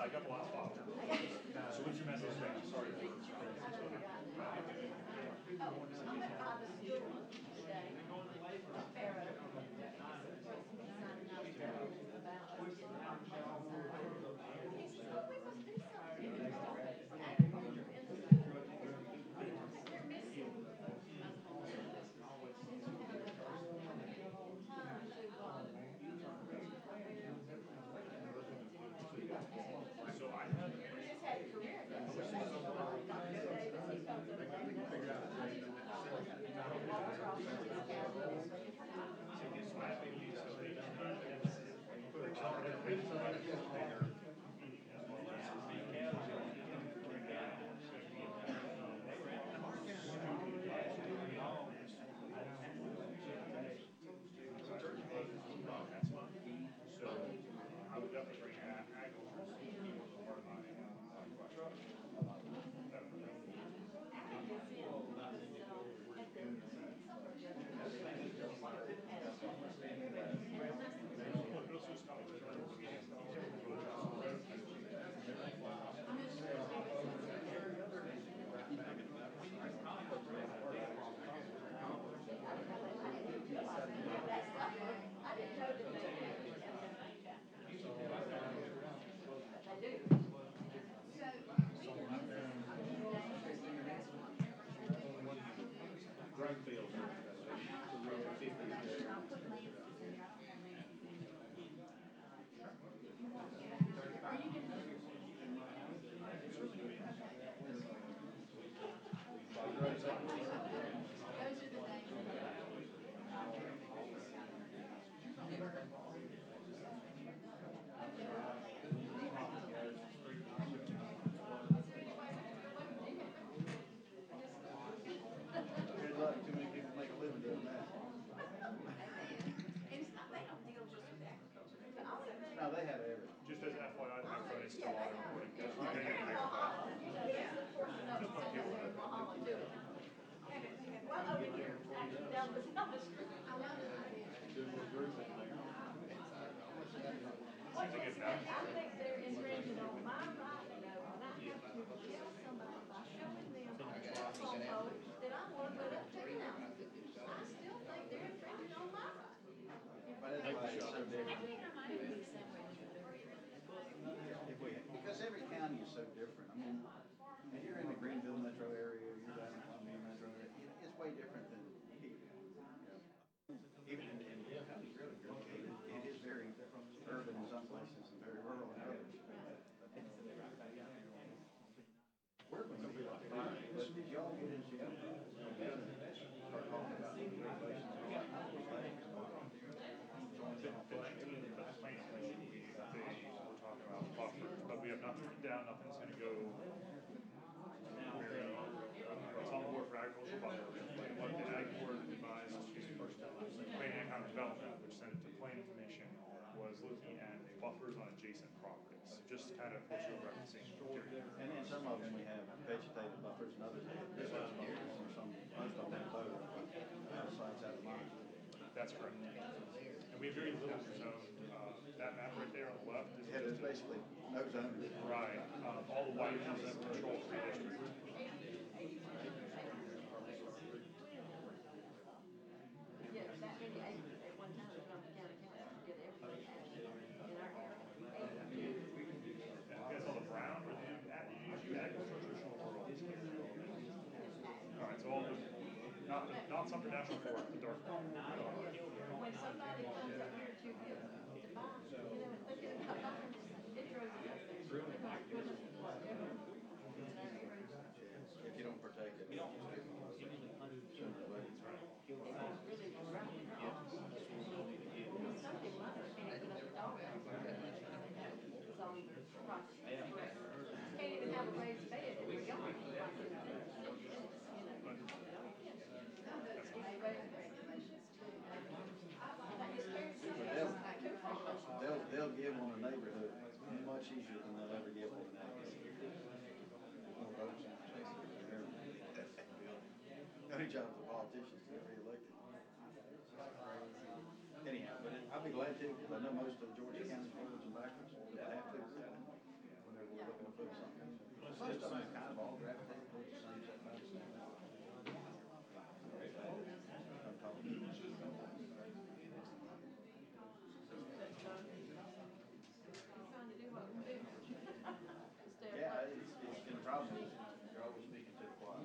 I got the last spot. So what's your message? Sorry. Good luck, too many people make a living doing that. No, they have everything. Just as FYI, the microphone is still on recording. Just okay, But that's why it's so different. Because every county is so different. I mean, if you're in the Greenville metro area, or you're down in Columbia metro area, it's way different than here. Even in the county, really, it is very urban in some places and very rural in others. We're going to be like that, but if y'all get into start talking about regulations, but we have nothing written down, nothing's gonna go very, it's on board for agricultural buffer. And what the ag board advised to planning and economic development, which sent it to planning commission, was looking at buffers on adjacent properties, just kind of what you're referencing. and then some of them we have vegetative buffers and others have business buffers, or some, most of them have both, out of sight, out of mind. That's correct. And we have very little zone, that map right there on the left is Yeah, there's just, basically no zone. right, all the white is control free district. Not something national forest, the dark one. When somebody comes up here to buy, if they get a cup of it throws it up there. If you don't protect it. Can't even have a raised bed in your yard. They'll give on a neighborhood much easier than they'll ever give on an ag. The only job of the politicians to get reelected. Anyhow, but I'll be glad to, because I know most of Georgia County's forwards and backwards, if I have to. Most of them have kind of all gravitated towards the same set of Yeah, it's been a problem. You're always speaking to the choir.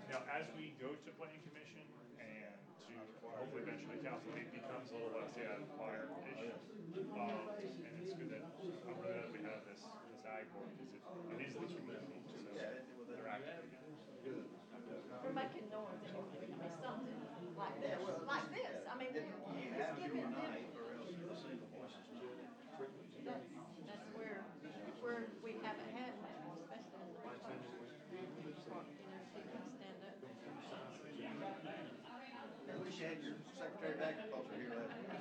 Now, as we go to planning commission and to hopefully eventually council, it becomes a little less, choir issue. And it's good that, I'm glad that we have this ag board, because it is this community, so they're active again. We're making noise anyway. I mean, something like this, I mean, You it's have to giving them. unite or else the single voices. That's where we haven't had that, especially in the part, people stand up. At least you had your Secretary of Agriculture here last week. I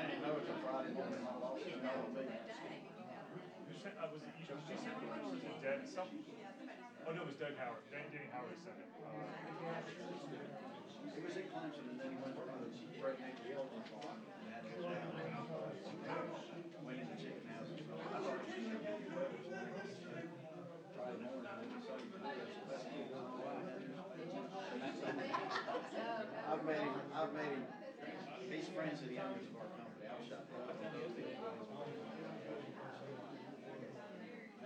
didn't know it was a Friday morning, my boss was calling me. You sent, was it you sent it, or was it Deb, oh, no, it was Doug Howard, Danny Howard sent it. He was in Clemson and then he went to the pregnant children farm and had his down. Went into chicken house and stuff. I thought it was just a good weather thing. Friday morning, I was so I've met him, he's friends of the owners of our company. I've shot that.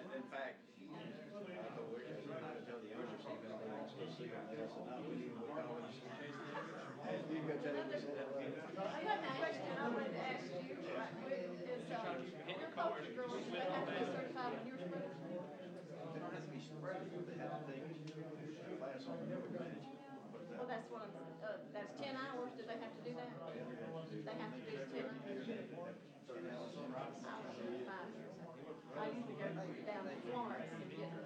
In fact, I told Rick, I tell the owners, he's gonna go and still see him. I said, no, we need to call him. You go tell him. Another question I wanted to ask you right quick is, your culture girls, they have to be certified when you're spread? They don't have to be spread, but they have to take a class on renewable management. Well, that's what I'm, that's 10 hours, do they have to do that? They have to do 10 hours? I usually go down to Florence and get off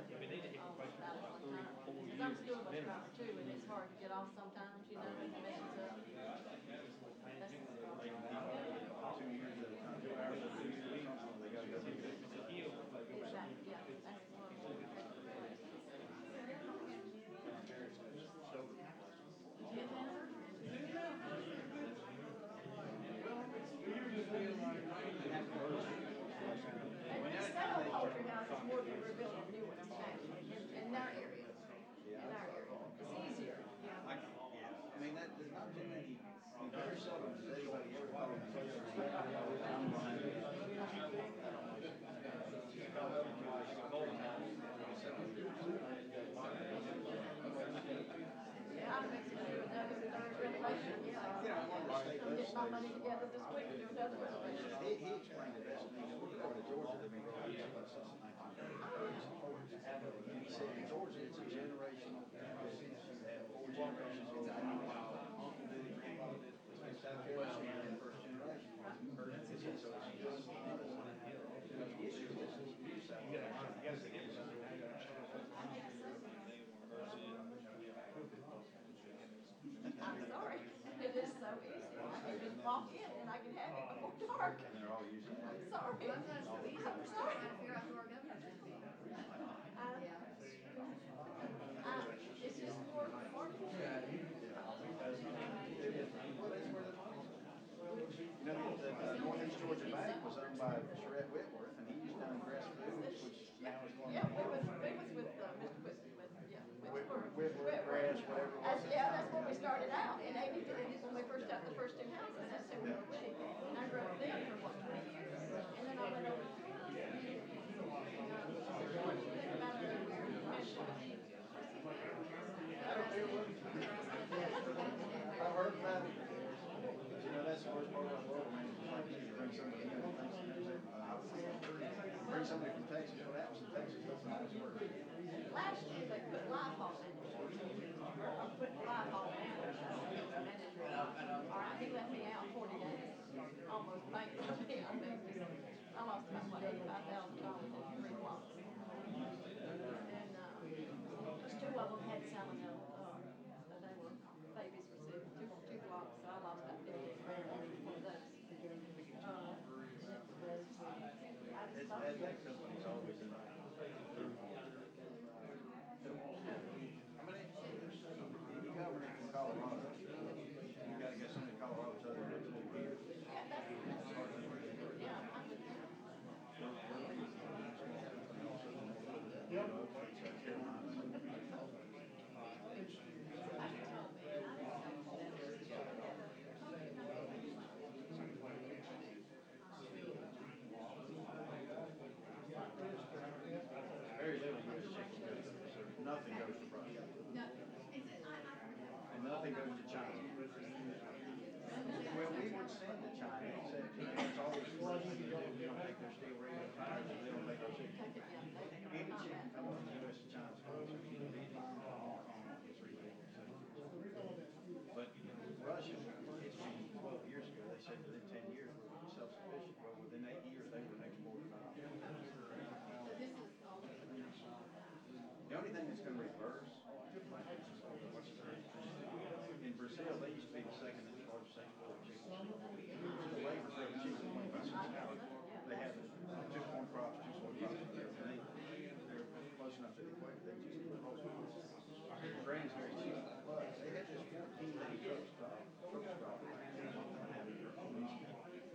about one time. Because I'm still a bus driver too, and it's hard to get off sometimes, you know, and it messes up. That's the problem. 2 years at a time, 2 hours a week, something they gotta go do. Exactly, yeah, that's what I'm saying. 10 hours? And several poultry houses more than we're building new ones actually, in our area, It's easier. I mean, there's not too many, very seldom does anybody ever call them. Yeah, I'm fixing to do another third renovation, I'm getting my money together this week to do another renovation. He explained it best to me, we go to Georgia, they've been growing up since the 1930s. And he said in Georgia, it's a generational business. You have 4 generations in that. Uncle did it, grandfather did it. South Carolina, in the first generation. So it's I'm sorry, it is so easy, I can just walk in and I can have it before dark. And they're all using it. I'm sorry. I'm sorry. It's just more affordable. You know, the Northeast Georgia Bank was owned by Sherette Whitworth, and he used to own Grass Foods, which now is going to. Yeah, we was with, Mr. Whitworth, Grass, whatever it was. That's when we started out, in '83, when we first got the first 2 houses, that's who we were with. And I grew up there for what, 20 years? And then I went over to I've heard about it. You know, that's the worst part of the world, man. It's like you bring somebody in and thinks he knows everything. Bring somebody from Texas, what happens in Texas doesn't always work. last year, they put live ball in it. Or put live ball in it. All right, he let me out 40 days, almost bankrupt me. I lost about, what, $85,000 in 3 blocks. And, 2 of them had salmonella, but they were, babies received 2 blocks, so I lost about 50 grand on those. That company's always in. Any governor from Colorado, you gotta get somebody in Colorado to tell you what to do here. Yeah, that's, yeah, In Brazil, they used to be the second largest exporter of chicken. The labor for the chicken is 25 cents an hour. They have two corn crops, and they're close enough to the equator. They just grain is very cheap, but they had this 14-day truck stop.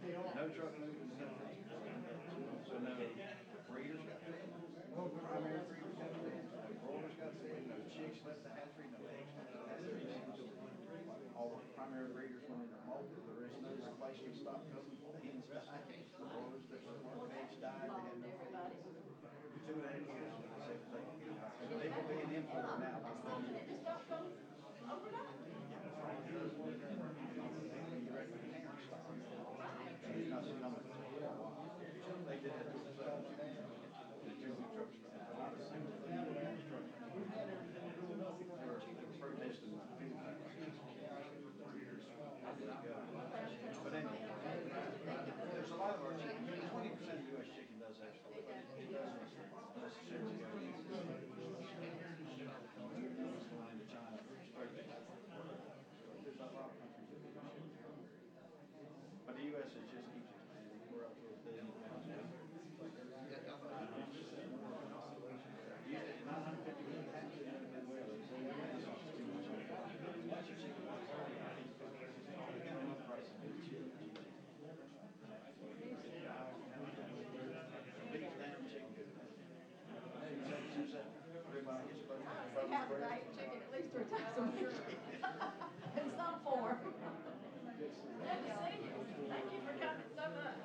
No truck moving. So no breeders got fed, no primary breeders got fed, no broilers got fed, no chicks left the hatchery, no eggs left the hatchery. All the primary breeders went in the mold, the rest of the replacement stock coming, the hens died, the broilers that were born eggs died, they had no feed. 2 days ago, they will be an importer now. They did that to themselves. The two trucks. They were protesting. But anyway, there's a lot of our chicken, 20% of U.S. chicken does export. It doesn't necessarily go into China. There's a lot of countries that do ship. But the U.S. is just keeps expanding. We're up to a billion pounds now. 950 million pounds in Venezuela. Beef down, chicken good. Everybody gets close. You have to eat chicken at least 3 times a week. In some form. Good to see you. Thank you for coming so much.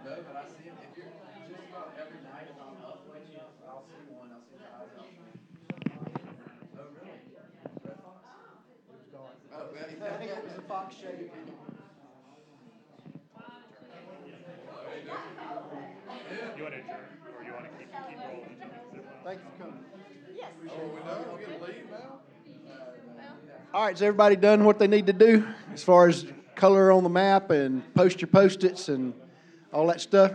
No, but I see him, if you're, just about every night, if I'm up late enough, I'll see one, I'll see the eyes out there. Oh, really? Red fox? It was dark. Oh, well, I think it was a fox shape. You want to adjourn, or you want to keep rolling? Thank you for coming. Yes. Oh, we done? We gonna leave now? All right, has everybody done what they need to do as far as color on the map and post your Post-its and all that stuff?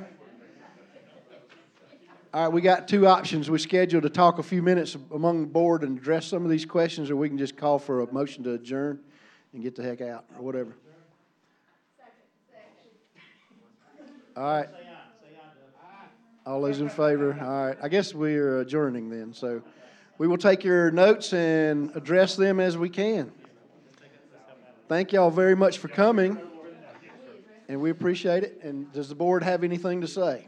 All right, we got two options. We scheduled to talk a few minutes among the board and address some of these questions, or we can just call for a motion to adjourn and get the heck out, or whatever. All right. All those in favor? All right. I guess we're adjourning then. So we will take your notes and address them as we can. Thank y'all very much for coming, and we appreciate it. And does the board have anything to say?